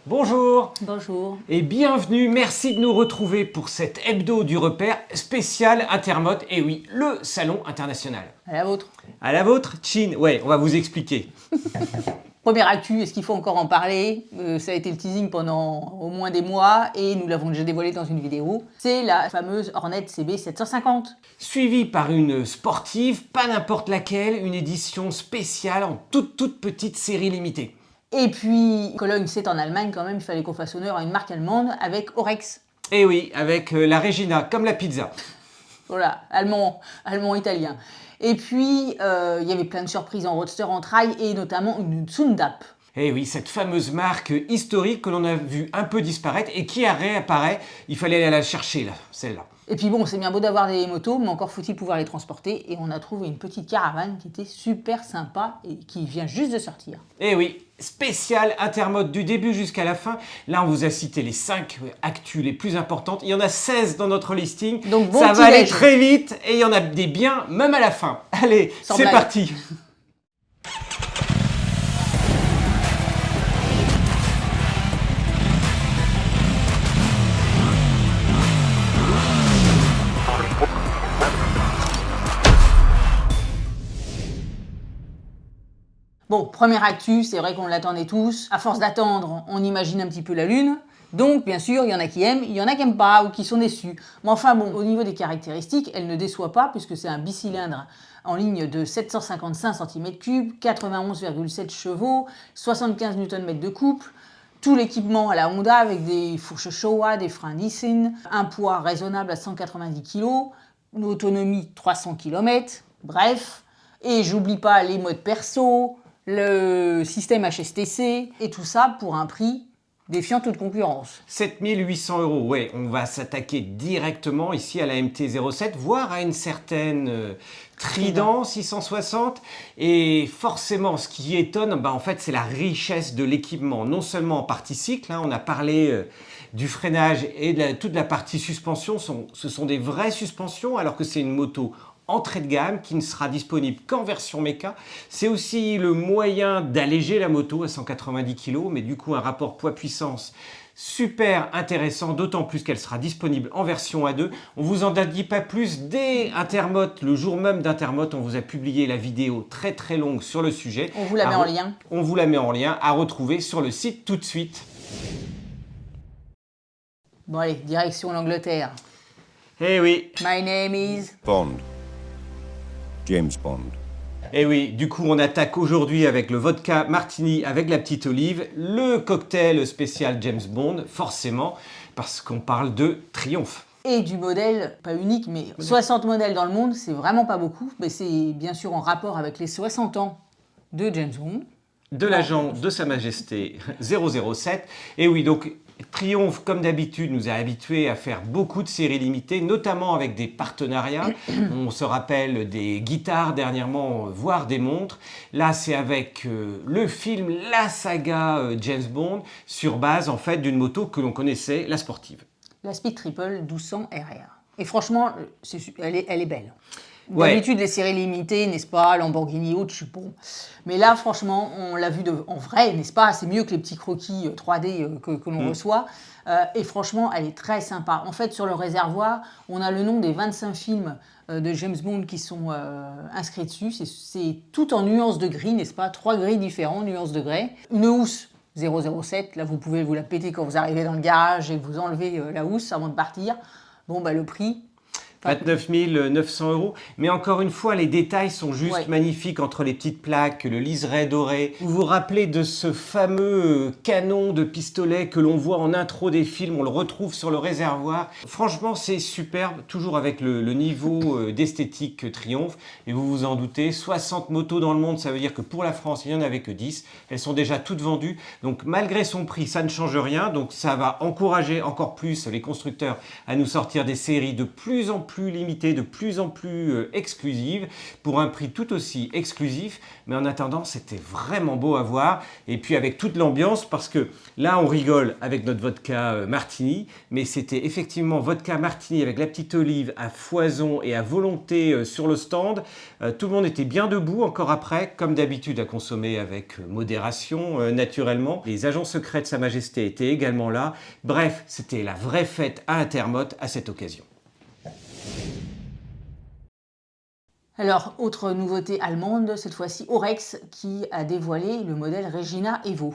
Bonjour Bonjour. et bienvenue, merci de nous retrouver pour cette hebdo du repère spécial Intermot, et oui, le salon international. À la vôtre. À la vôtre, Chin, ouais, on va vous expliquer. Première actu, est-ce qu'il faut encore en parler? Ça a été le teasing pendant au moins des mois et nous l'avons déjà dévoilé dans une vidéo. C'est la fameuse Hornet CB 750. Suivi par une sportive, pas n'importe laquelle, une édition spéciale en toute petite série limitée. Et puis, Cologne, c'est en Allemagne quand même, il fallait qu'on fasse honneur à une marque allemande avec Orex. Et oui, avec la Regina, comme la pizza. Voilà, allemand-italien. Et puis, il y avait plein de surprises en roadster, en trail et notamment une Zundap. Et oui, cette fameuse marque historique que l'on a vu un peu disparaître et qui réapparaît, il fallait aller la chercher là, celle-là. Et puis bon, c'est bien beau d'avoir des motos, mais encore faut-il pouvoir les transporter. Et on a trouvé une petite caravane qui était super sympa et qui vient juste de sortir. Et oui, spécial Intermode du début jusqu'à la fin. Là, on vous a cité les 5 actus les plus importantes. Il y en a 16 dans notre listing. Donc bon ça va petit aller déj. très vite et il y en a des biens même à la fin. Allez, Sans c'est blague. parti. Bon, première actu, c'est vrai qu'on l'attendait tous. À force d'attendre, on imagine un petit peu la Lune. Donc, bien sûr, il y en a qui aiment, il y en a qui n'aiment pas ou qui sont déçus. Mais enfin bon, au niveau des caractéristiques, elle ne déçoit pas puisque c'est un bicylindre en ligne de 755 cm3, 91,7 chevaux, 75 Nm de couple. Tout l'équipement à la Honda avec des fourches Showa, des freins Nissin, un poids raisonnable à 190 kg, une autonomie 300 km, bref. Et j'oublie pas les modes perso, le système HSTC, et tout ça pour un prix défiant toute concurrence. 7800 €, ouais, on va s'attaquer directement ici à la MT-07, voire à une certaine Trident 660. Et forcément, ce qui étonne, en fait, c'est la richesse de l'équipement. Non seulement en partie cycle, on a parlé du freinage et de toute la partie suspension, ce sont des vraies suspensions, alors que c'est une moto entrée de gamme qui ne sera disponible qu'en version méca. C'est aussi le moyen d'alléger la moto à 190 kg, mais du coup un rapport poids-puissance super intéressant, d'autant plus qu'elle sera disponible en version A2. On vous en dit pas plus, dès Intermot, le jour même d'Intermot, on vous a publié la vidéo très longue sur le sujet. On vous la met en lien. On vous la met en lien à retrouver sur le site tout de suite. Bon allez, direction l'Angleterre. Eh oui. My name is... Bond. James Bond. Et oui, du coup on attaque aujourd'hui avec le vodka martini avec la petite olive, le cocktail spécial James Bond, forcément, parce qu'on parle de Triomphe. Et du modèle, pas unique, mais 60 modèles dans le monde, c'est vraiment pas beaucoup. Mais c'est bien sûr en rapport avec les 60 ans de James Bond. De l'agent de Sa Majesté 007. Et oui, donc Triomphe, comme d'habitude, nous a habitués à faire beaucoup de séries limitées, notamment avec des partenariats. On se rappelle des guitares dernièrement, voire des montres. Là, c'est avec le film, la saga James Bond, sur base en fait d'une moto que l'on connaissait, la sportive. La Speed Triple 1200 RR. Et franchement, elle est belle. Ouais. D'habitude, les séries limitées, n'est-ce pas, Lamborghini haute, je suis bon. Mais là, franchement, on l'a vu en vrai, n'est-ce pas? C'est mieux que les petits croquis 3D que l'on reçoit. Et franchement, elle est très sympa. En fait, sur le réservoir, on a le nom des 25 films de James Bond qui sont inscrits dessus. C'est tout en nuances de gris, n'est-ce pas? 3 gris différents, nuances de grès. Une housse 007, là, vous pouvez vous la péter quand vous arrivez dans le garage et vous enlevez la housse avant de partir. Bon, bah le prix... 29 900 €. Mais encore une fois, les détails sont juste magnifiques entre les petites plaques, le liseré doré. Vous vous rappelez de ce fameux canon de pistolet que l'on voit en intro des films, on le retrouve sur le réservoir. Franchement, c'est superbe, toujours avec le niveau d'esthétique Triomphe. Et vous vous en doutez, 60 motos dans le monde, ça veut dire que pour la France, il n'y en avait que 10. Elles sont déjà toutes vendues. Donc malgré son prix, ça ne change rien. Donc ça va encourager encore plus les constructeurs à nous sortir des séries de plus en plus limitées, de plus en plus exclusives, pour un prix tout aussi exclusif. Mais en attendant, c'était vraiment beau à voir. Et puis avec toute l'ambiance, parce que là, on rigole avec notre vodka martini, mais c'était effectivement vodka martini avec la petite olive à foison et à volonté sur le stand. Tout le monde était bien debout encore après, comme d'habitude à consommer avec modération naturellement. Les agents secrets de Sa Majesté étaient également là. Bref, c'était la vraie fête à Intermotte à cette occasion. Alors, autre nouveauté allemande, cette fois-ci Orex qui a dévoilé le modèle Regina Evo.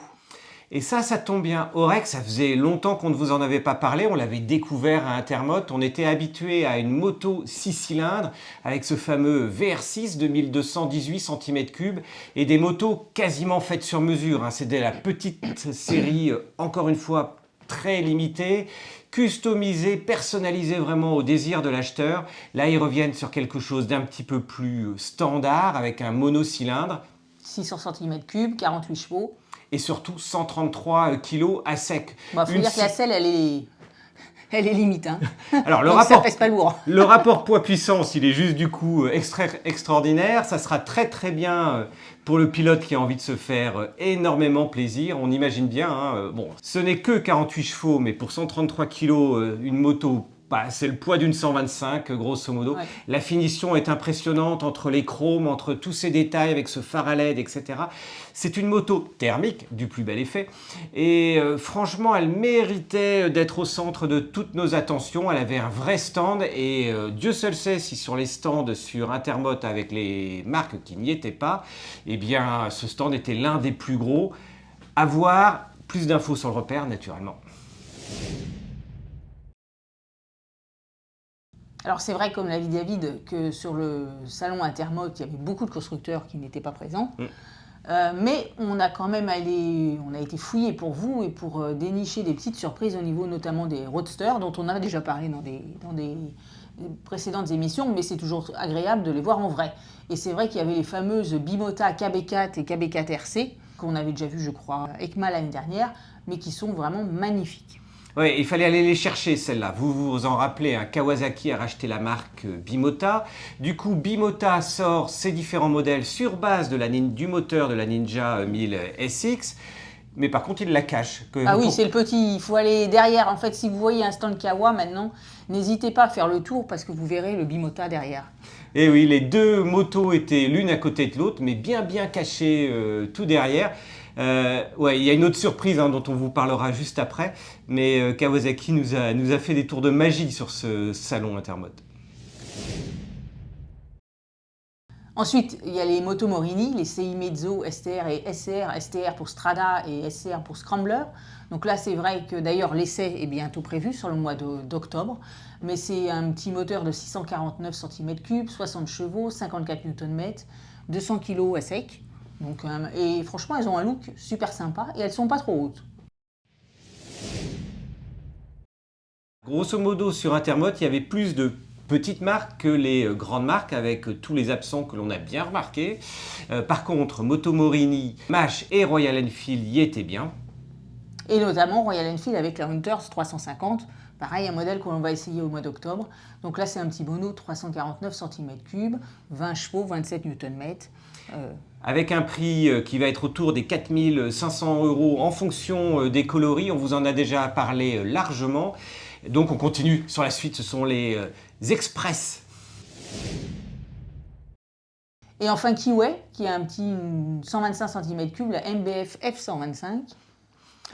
Et ça tombe bien. Orex, ça faisait longtemps qu'on ne vous en avait pas parlé. On l'avait découvert à Intermotte. On était habitué à une moto 6 cylindres avec ce fameux VR6 de 1218 cm3 et des motos quasiment faites sur mesure. C'était la petite série, encore une fois, très limitée, customisée, personnalisée vraiment au désir de l'acheteur. Là, ils reviennent sur quelque chose d'un petit peu plus standard avec un monocylindre. 600 cm3, 48 chevaux. Et surtout 133 kg à sec. Faut dire que la selle, elle est limite. Hein. Alors, donc ça pèse pas lourd. Le rapport poids-puissance, il est juste du coup extraordinaire. Ça sera très très bien pour le pilote qui a envie de se faire énormément plaisir. On imagine bien. Bon, ce n'est que 48 chevaux, mais pour 133 kg, une moto, c'est le poids d'une 125, grosso modo. Ouais. La finition est impressionnante entre les chromes, entre tous ces détails avec ce phare à LED, etc. C'est une moto thermique, du plus bel effet. Et franchement, elle méritait d'être au centre de toutes nos attentions. Elle avait un vrai stand et Dieu seul sait si sur les stands sur Intermotte avec les marques qui n'y étaient pas, eh bien, ce stand était l'un des plus gros. À voir, plus d'infos sur le repère, naturellement. Alors c'est vrai, comme l'a dit David, que sur le salon Intermotte, il y avait beaucoup de constructeurs qui n'étaient pas présents. Mais on a quand même été fouillé pour vous et pour dénicher des petites surprises au niveau notamment des roadsters, dont on a déjà parlé dans des précédentes émissions, mais c'est toujours agréable de les voir en vrai. Et c'est vrai qu'il y avait les fameuses Bimota KB4 et KB4 RC, qu'on avait déjà vu, je crois, à EICMA l'année dernière, mais qui sont vraiment magnifiques. Oui, il fallait aller les chercher, celles-là. Vous vous en rappelez, Kawasaki a racheté la marque Bimota. Du coup, Bimota sort ses différents modèles sur base du moteur de la Ninja 1000 SX. Mais par contre, il la cache. Oui, c'est le petit. Il faut aller derrière. En fait, si vous voyez un stand Kawa maintenant, n'hésitez pas à faire le tour parce que vous verrez le Bimota derrière. Et oui, les deux motos étaient l'une à côté de l'autre, mais bien cachées tout derrière. Il y a une autre surprise dont on vous parlera juste après, mais Kawasaki nous a fait des tours de magie sur ce salon Intermotte. Ensuite, il y a les motos Morini, les CI Mezzo STR et SR, STR pour Strada et SCR pour Scrambler. Donc là, c'est vrai que d'ailleurs l'essai est bientôt prévu sur le mois d'octobre, mais c'est un petit moteur de 649 cm3, 60 chevaux, 54 Nm, 200 kg à sec. Donc, et franchement, elles ont un look super sympa et elles sont pas trop hautes. Grosso modo, sur Intermotte, il y avait plus de petites marques que les grandes marques avec tous les absents que l'on a bien remarqués. Par contre, Moto Morini, Mash et Royal Enfield y étaient bien. Et notamment Royal Enfield avec la Hunters 350. Pareil, un modèle que l'on va essayer au mois d'octobre. Donc là, c'est un petit mono 349 cm3, 20 chevaux, 27 Nm. Avec un prix qui va être autour des 4 500 € en fonction des coloris. On vous en a déjà parlé largement. Donc on continue sur la suite, ce sont les Express. Et enfin Kiway, qui a un petit 125 cm3, la MBF F125.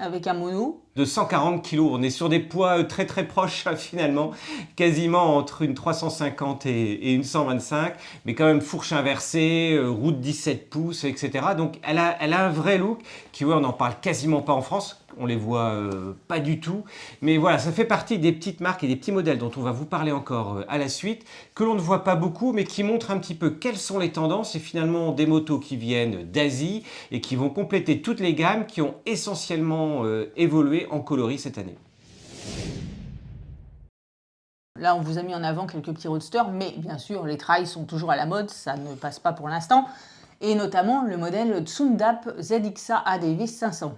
Avec un mono de 140 kg. On est sur des poids très très proches finalement, quasiment entre une 350 et une 125, mais quand même fourche inversée, roue de 17 pouces, etc. Donc elle a un vrai look qui, on n'en parle quasiment pas en France. On les voit pas du tout. Mais voilà, ça fait partie des petites marques et des petits modèles dont on va vous parler encore à la suite, que l'on ne voit pas beaucoup, mais qui montrent un petit peu quelles sont les tendances et finalement des motos qui viennent d'Asie et qui vont compléter toutes les gammes qui ont essentiellement évolué en coloris cette année. Là, on vous a mis en avant quelques petits roadsters, mais bien sûr, les trails sont toujours à la mode, ça ne passe pas pour l'instant, et notamment le modèle Tsundap ZXA ADV 500.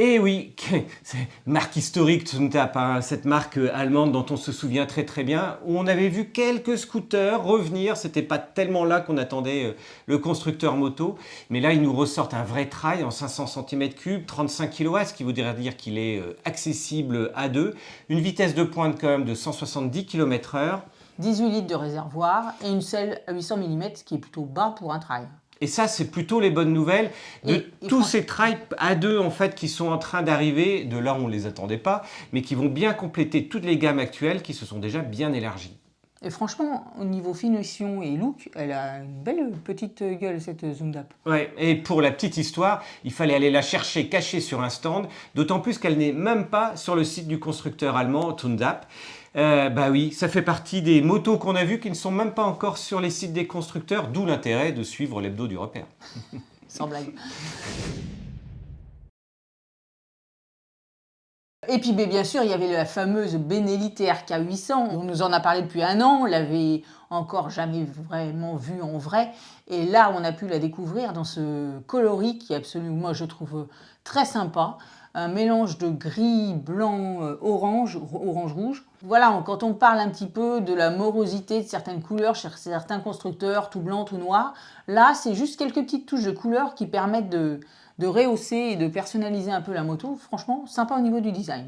Et oui, c'est marque historique Zundap, hein, cette marque allemande dont on se souvient très très bien, où on avait vu quelques scooters revenir, c'était pas tellement là qu'on attendait le constructeur moto, mais là ils nous ressortent un vrai trail en 500 cm3, 35 kW, ce qui voudrait dire qu'il est accessible à deux, une vitesse de pointe quand même de 170 km/h. 18 litres de réservoir et une selle à 800 mm, ce qui est plutôt bas pour un trail. Et ça, c'est plutôt les bonnes nouvelles de tous ces trails à deux en fait qui sont en train d'arriver, de là où on ne les attendait pas, mais qui vont bien compléter toutes les gammes actuelles qui se sont déjà bien élargies. Et franchement, au niveau finition et look, elle a une belle petite gueule, cette Zundap. Ouais, et pour la petite histoire, il fallait aller la chercher cachée sur un stand, d'autant plus qu'elle n'est même pas sur le site du constructeur allemand Zundap. Bah oui, ça fait partie des motos qu'on a vues qui ne sont même pas encore sur les sites des constructeurs, d'où l'intérêt de suivre l'hebdo du repère. Sans blague. Et puis bien sûr, il y avait la fameuse Benelli TRK 800. On nous en a parlé depuis un an, on l'avait encore jamais vraiment vue en vrai. Et là, on a pu la découvrir dans ce coloris qui est absolument, moi je trouve, très sympa. Un mélange de gris, blanc, orange-rouge. Voilà, quand on parle un petit peu de la morosité de certaines couleurs chez certains constructeurs, tout blanc, tout noir, là, c'est juste quelques petites touches de couleurs qui permettent de rehausser et de personnaliser un peu la moto. Franchement, sympa au niveau du design.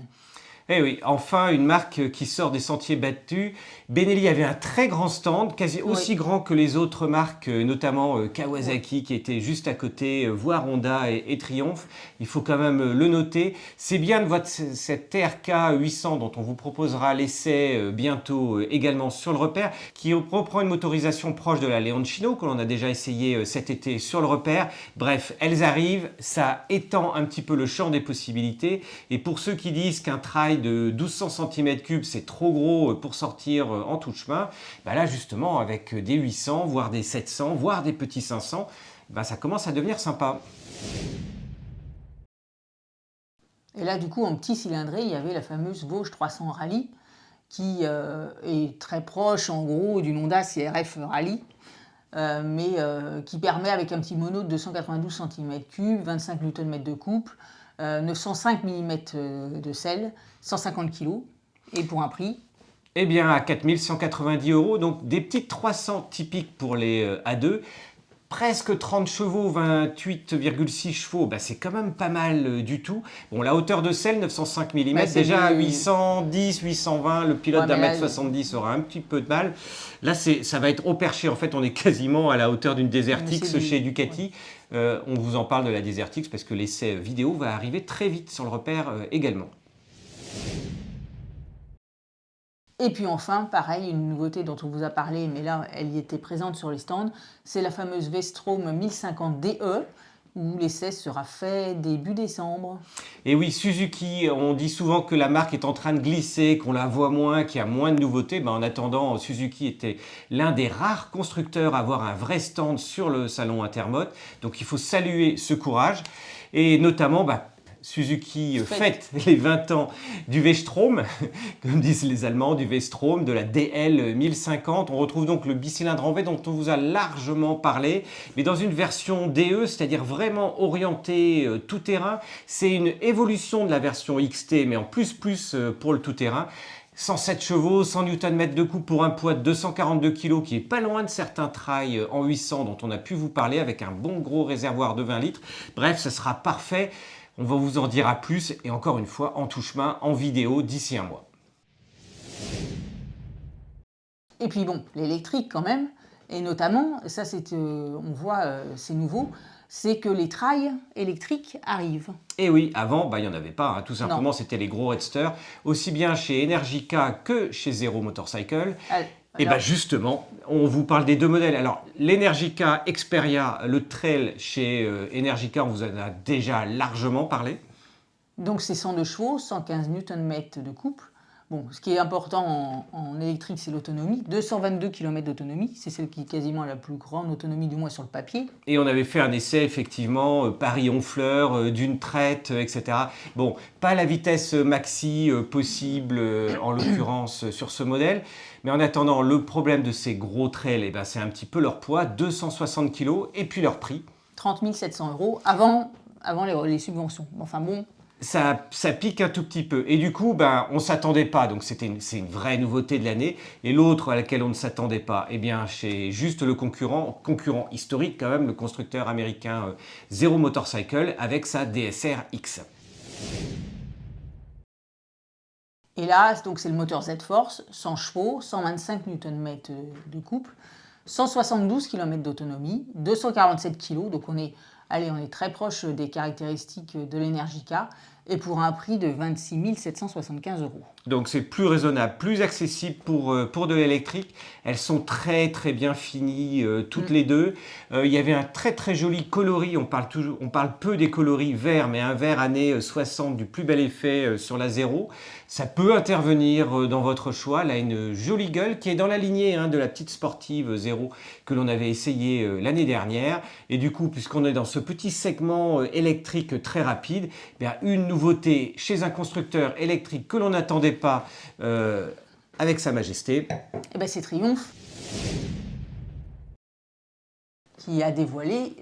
Eh oui, enfin une marque qui sort des sentiers battus. Benelli avait un très grand stand, quasi aussi grand que les autres marques, notamment Kawasaki qui était juste à côté, voire Honda et Triumph. Il faut quand même le noter. C'est bien de voir cette TRK 800 dont on vous proposera l'essai bientôt également sur le repère, qui reprend une motorisation proche de la Leoncino que l'on a déjà essayé cet été sur le repère. Bref, elles arrivent, ça étend un petit peu le champ des possibilités. Et pour ceux qui disent qu'un trail de 1200 cm3 c'est trop gros pour sortir en tout chemin, bah là justement avec des 800 voire des 700 voire des petits 500, bah ça commence à devenir sympa. Et là du coup en petit cylindré il y avait la fameuse Vosges 300 Rally qui est très proche en gros d'une Honda CRF Rally, mais qui permet avec un petit mono de 292 cm3, 25 Nm de couple, 905 mm de selle, 150 kg, et pour un prix eh bien à 4190 €, donc des petites 300 typiques pour les A2, presque 30 chevaux, 28,6 chevaux, bah c'est quand même pas mal du tout. Bon, la hauteur de selle, 905 mm, bah, déjà à 810, 820, le pilote d'un mètre 70 aura un petit peu de mal. Là, ça va être au perché, en fait, on est quasiment à la hauteur d'une Desert X chez Ducati. Ouais. On vous en parle de la Desert X parce que l'essai vidéo va arriver très vite sur le repère également. Et puis enfin, pareil, une nouveauté dont on vous a parlé, mais là, elle y était présente sur les stands, c'est la fameuse V-Strom 1050 DE, où l'essai sera fait début décembre. Et oui, Suzuki, on dit souvent que la marque est en train de glisser, qu'on la voit moins, qu'il y a moins de nouveautés. Ben, en attendant, Suzuki était l'un des rares constructeurs à avoir un vrai stand sur le salon Intermot. Donc il faut saluer ce courage. Et notamment, Suzuki fête les 20 ans du V-Strom, comme disent les Allemands, du V-Strom, de la DL 1050. On retrouve donc le bicylindre en V dont on vous a largement parlé, mais dans une version DE, c'est-à-dire vraiment orientée tout-terrain. C'est une évolution de la version XT, mais en plus pour le tout-terrain. 107 chevaux, 100 Nm de couple pour un poids de 242 kg qui est pas loin de certains trails en 800 dont on a pu vous parler avec un bon gros réservoir de 20 litres. Bref, ça sera parfait. On va vous en dire à plus et encore une fois en touche-main, en vidéo d'ici un mois. Et puis bon, l'électrique quand même, et notamment, ça c'est, on voit, c'est nouveau, c'est que les trails électriques arrivent. Et oui, avant, il n'y en avait pas, hein. Tout simplement c'était les gros Roadsters, aussi bien chez Energica que chez Zero Motorcycle. Et bien justement, on vous parle des deux modèles. Alors l'Energica Xperia, le trail chez Energica, on vous en a déjà largement parlé. Donc c'est 102 chevaux, 115 Nm de couple. Bon, ce qui est important en électrique, c'est l'autonomie. 222 km d'autonomie, c'est celle qui est quasiment la plus grande autonomie du moins sur le papier. Et on avait fait un essai, effectivement, Paris-Honfleur, d'une traite, etc. Bon, pas la vitesse maxi possible, en l'occurrence, sur ce modèle. Mais en attendant, le problème de ces gros trails, c'est un petit peu leur poids, 260 kg, et puis leur prix. 30 700 € avant les subventions. Enfin bon. ça pique un tout petit peu. Et du coup, ben, on ne s'attendait pas. Donc, c'est une vraie nouveauté de l'année. Et l'autre à laquelle on ne s'attendait pas, eh bien, chez juste le concurrent historique quand même, le constructeur américain Zero Motorcycle avec sa DSR X. Et là, donc c'est le moteur Z-Force, 100 chevaux, 125 Nm de couple, 172 km d'autonomie, 247 kg, donc on est très proche des caractéristiques de l'Energica, et pour un prix de 26 775 €. Donc c'est plus raisonnable, plus accessible pour de l'électrique. Elles sont très très bien finies toutes les deux. Il y avait un très très joli coloris, on parle peu des coloris verts, mais un vert années 60 du plus bel effet sur la Zero. Ça peut intervenir dans votre choix. Elle a une jolie gueule qui est dans la lignée de la petite sportive Zero que l'on avait essayé l'année dernière. Et du coup, puisqu'on est dans ce petit segment électrique très rapide, bien, une nouveauté chez un constructeur électrique que l'on n'attendait pas avec Sa Majesté. Et ben c'est Triumph qui a dévoilé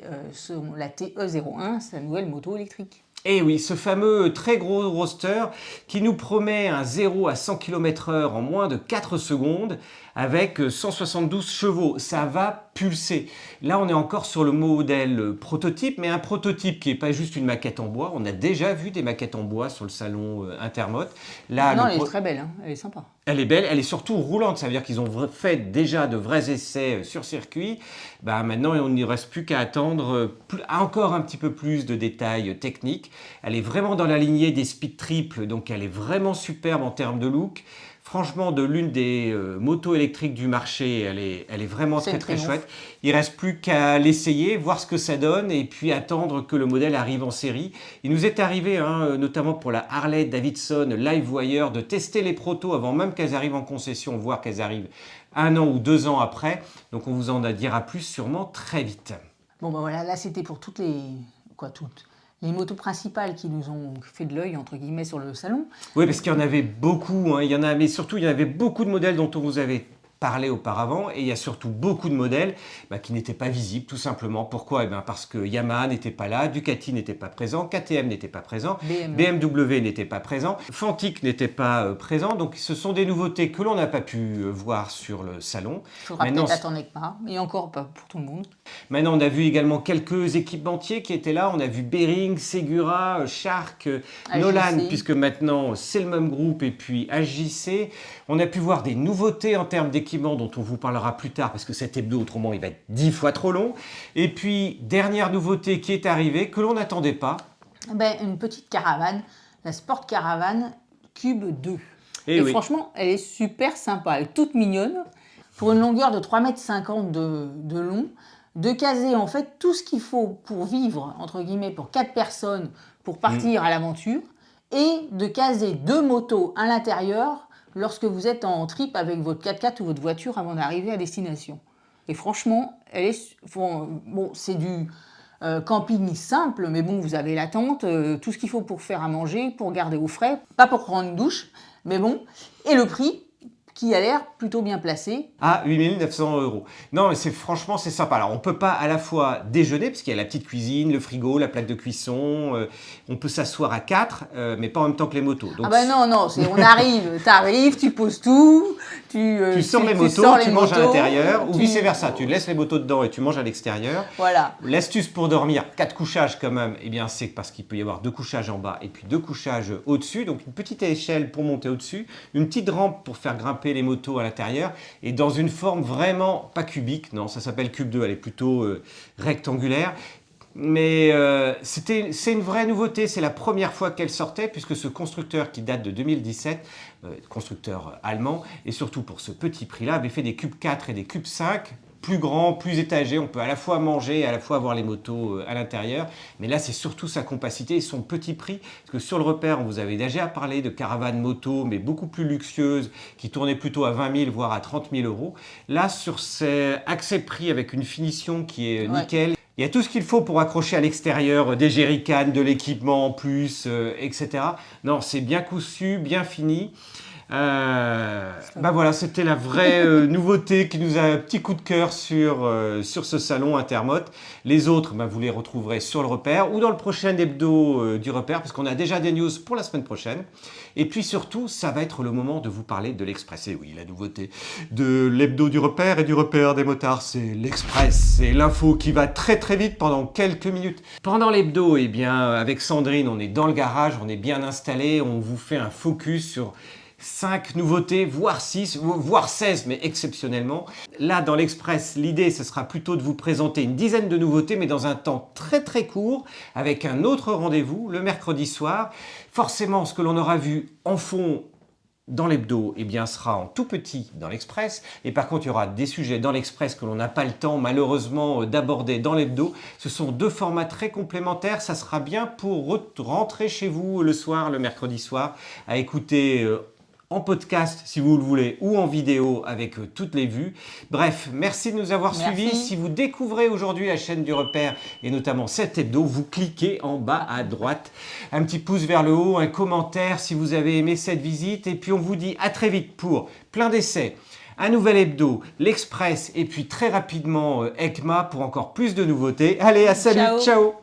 la TE01, sa nouvelle moto électrique. Et oui, ce fameux très gros roadster qui nous promet un 0 à 100 km/h en moins de 4 secondes avec 172 chevaux. Ça va pulser. Là, on est encore sur le modèle prototype, mais un prototype qui n'est pas juste une maquette en bois. On a déjà vu des maquettes en bois sur le salon Intermot. Là, non, elle est très belle, elle est sympa. Elle est belle, elle est surtout roulante, ça veut dire qu'ils ont fait déjà de vrais essais sur circuit. Bah, maintenant, on n'y reste plus qu'à attendre encore un petit peu plus de détails techniques. Elle est vraiment dans la lignée des speed triples, donc elle est vraiment superbe en termes de look. Franchement, de l'une des motos électriques du marché, elle est vraiment très très chouette. Il ne reste plus qu'à l'essayer, voir ce que ça donne et puis attendre que le modèle arrive en série. Il nous est arrivé, notamment pour la Harley Davidson Livewire, de tester les protos avant même qu'elles arrivent en concession, voire qu'elles arrivent 1 an ou 2 ans après. Donc on vous en dira plus sûrement très vite. Bon ben voilà, là c'était pour toutes les motos principales qui nous ont fait de l'œil, entre guillemets, sur le salon. Oui, parce qu'il y en avait beaucoup, mais surtout il y en avait beaucoup de modèles dont on vous avait parlé auparavant, et il y a surtout beaucoup de modèles qui n'étaient pas visibles, tout simplement. Pourquoi ? Parce que Yamaha n'était pas là, Ducati n'était pas présent, KTM n'était pas présent, BMW n'était pas présent, Fantic n'était pas présent, donc ce sont des nouveautés que l'on n'a pas pu voir sur le salon. Il faudra peut-être attendre avec pas, et encore pas pour tout le monde. Maintenant, on a vu également quelques équipementiers qui étaient là. On a vu Behring, Segura, Shark, Nolan, puisque maintenant c'est le même groupe, et puis AJC. On a pu voir des nouveautés en termes d'équipement dont on vous parlera plus tard, parce que cet hebdo, autrement, il va être 10 fois trop long. Et puis, dernière nouveauté qui est arrivée, que l'on n'attendait pas. Une petite caravane, la Sport Caravan Cube 2. Et oui. Franchement, elle est super sympa, elle est toute mignonne. Pour une longueur de 3,50 m de long, de caser en fait tout ce qu'il faut pour vivre, entre guillemets, pour 4 personnes, pour partir à l'aventure, et de caser 2 motos à l'intérieur lorsque vous êtes en trip avec votre 4x4 ou votre voiture avant d'arriver à destination. Et franchement, c'est du camping simple, mais bon, vous avez la tente, tout ce qu'il faut pour faire à manger, pour garder au frais, pas pour prendre une douche, mais bon, et le prix qui a l'air plutôt bien placé. À 8 900 €. Non, mais franchement, c'est sympa. Alors, on ne peut pas à la fois déjeuner, parce qu'il y a la petite cuisine, le frigo, la plaque de cuisson. On peut s'asseoir à 4, mais pas en même temps que les motos. Donc, non, on arrive, t'arrives, tu poses tout, tu sors les motos, tu manges à l'intérieur, ou vice-versa. Tu laisses les motos dedans et tu manges à l'extérieur. Voilà. L'astuce pour dormir, 4 couchages quand même, c'est parce qu'il peut y avoir 2 couchages en bas et puis 2 couchages au-dessus. Donc, une petite échelle pour monter au-dessus, une petite rampe pour faire grimper les motos à l'intérieur, et dans une forme vraiment pas cubique, non, ça s'appelle Cube 2, elle est plutôt rectangulaire, mais c'est une vraie nouveauté, c'est la première fois qu'elle sortait, puisque ce constructeur qui date de 2017, constructeur allemand, et surtout pour ce petit prix-là, avait fait des Cube 4 et des Cube 5, plus grand, plus étagé, on peut à la fois manger et à la fois avoir les motos à l'intérieur, mais là c'est surtout sa compacité et son petit prix, parce que sur le repère on vous avait déjà parlé de caravanes moto, mais beaucoup plus luxueuses, qui tournaient plutôt à 20 000 voire à 30 000 €. Là sur ces accès prix avec une finition qui est nickel, il y a tout ce qu'il faut pour accrocher à l'extérieur des jerrycans, de l'équipement en plus, etc. Non, c'est bien cousu, bien fini. Bah voilà, c'était la vraie nouveauté qui nous a un petit coup de cœur sur ce salon Intermote. Les autres, bah, vous les retrouverez sur le repère ou dans le prochain hebdo du repère, parce qu'on a déjà des news pour la semaine prochaine. Et puis surtout, ça va être le moment de vous parler de l'Express. Et oui, la nouveauté de l'hebdo du repère et du repère des motards, c'est l'Express. C'est l'info qui va très très vite pendant quelques minutes. Pendant l'hebdo, eh bien, avec Sandrine, on est dans le garage, on est bien installé, on vous fait un focus sur 5 nouveautés, voire 6, voire 16, mais exceptionnellement. Là, dans l'Express, l'idée, ce sera plutôt de vous présenter une dizaine de nouveautés, mais dans un temps très très court, avec un autre rendez-vous, le mercredi soir. Forcément, ce que l'on aura vu en fond dans l'hebdo, eh bien, sera en tout petit dans l'Express. Et par contre, il y aura des sujets dans l'Express que l'on n'a pas le temps, malheureusement, d'aborder dans l'hebdo. Ce sont 2 formats très complémentaires. Ça sera bien pour rentrer chez vous le soir, le mercredi soir, à écouter en podcast si vous le voulez ou en vidéo avec toutes les vues. Bref, merci de nous avoir suivis. Si vous découvrez aujourd'hui la chaîne du repère et notamment cet hebdo, vous cliquez en bas à droite. Un petit pouce vers le haut, un commentaire si vous avez aimé cette visite et puis on vous dit à très vite pour plein d'essais, un nouvel hebdo, l'Express et puis très rapidement ECMA pour encore plus de nouveautés. Allez, à salut, ciao.